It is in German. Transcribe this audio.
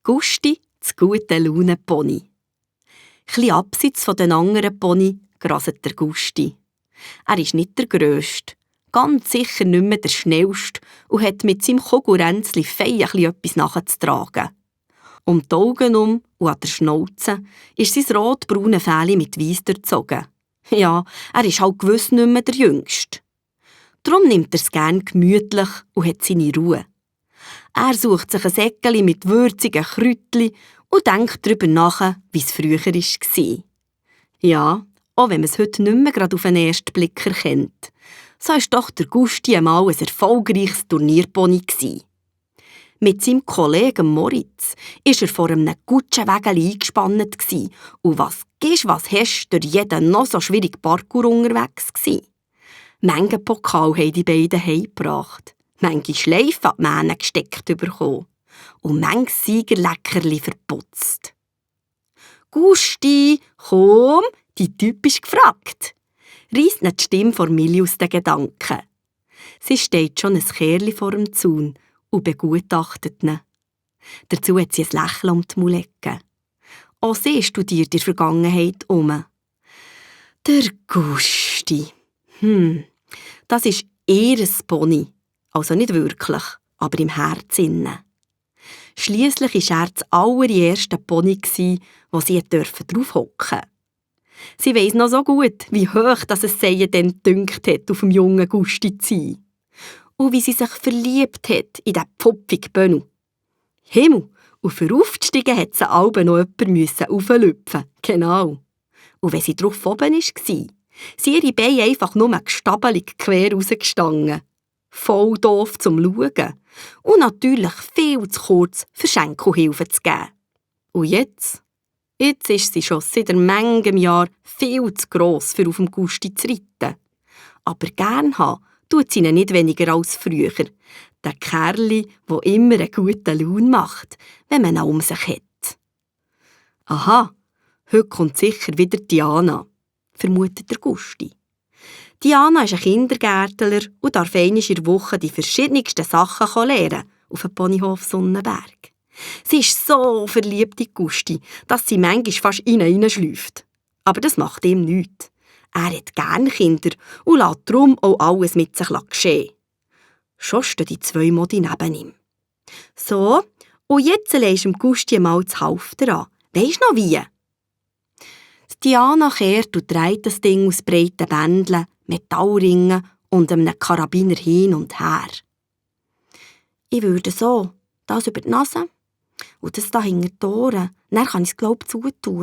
Gusti, das gute Laune-Pony. Etwas abseits von den anderen Pony graset der Gusti. Er ist nicht der Grösste, ganz sicher nicht mehr der Schnellste und hat mit seinem Konkurrenzli fein etwas nachzutragen. Um die Augen und an der Schnauze ist sein rot-braune Fell mit Weiss durchzogen. Ja, er ist halt gewiss nicht mehr der Jüngste. Darum nimmt er es gern gemütlich und hat seine Ruhe. Er sucht sich ein Säckchen mit würzigen Kräutchen und denkt darüber nach, wie es früher war. Ja, auch wenn man es heute nicht mehr gerade auf den ersten Blick erkennt. So war doch der Gusti einmal ein erfolgreiches Turnierpony. Mit seinem Kollegen Moritz war er vor einem Kutschenwägeli eingespannt und was hast, durch jeden noch so schwierigen Parkour unterwegs gsi. Manche Pokal haben die beiden heimgebracht, manche Schleifen an die Mähne gesteckt bekommen und manche Siegerleckerli verputzt. «Gusti, komm, die Typ ist gefragt!» reisst nicht die Stimme von Milli aus den Gedanken. Sie steht schon ein Kerli vor dem Zaun und begutachtet ihn. Dazu hat sie ein Lächeln um die Mulecke. Auch sie studiert in der Vergangenheit um. Der Gusti. Das ist eher ein Pony. Also nicht wirklich, aber im Herzen. Schliesslich war er das allererste Pony, wo sie draufhocken durfte. Sie weiss noch so gut, wie hoch das es sie dann gedünkt hat, auf dem jungen Gusti zu sein. Und wie sie sich verliebt hat in diesen puppigen Bönu. Himmel, und für aufzusteigen musste sie alle noch jemand rauflüpfen. Genau. Und wenn sie drauf oben war, sind ihre Beine einfach nur gestabelig quer rausgestanden. Voll doof zum Schauen. Und natürlich viel zu kurz, für Schenkelhilfe zu geben. Und jetzt? Jetzt ist sie schon seit manchem Jahr viel zu gross, für auf dem Gusti zu reiten. Aber gern haben tut sie ihn nicht weniger als früher. Der Kerli, der immer einen guten Laune macht, wenn man ihn um sich hat. Aha, heute kommt sicher wieder Diana, vermutet der Gusti. Diana ist ein Kindergärtler und darf einmal in der Woche die verschiedensten Sachen lernen auf dem Ponyhof Sonnenberg. Sie ist so verliebt in Gusti, dass sie manchmal fast reinschläuft. Aber das macht ihm nichts. Er hat gerne Kinder und lässt darum auch alles mit sich geschehen. Schon stehen die zwei Modi neben ihm. So, und jetzt legst du dem Gusti mal das Halfter an. Weisst noch wie? Diana kehrt und dreht das Ding aus breiten Bändeln, Metallringen und einem Karabiner hin und her. Ich würde so, das über die Nase und das da hinter die Ohren. Dann kann ich es, glaube ich, zutun.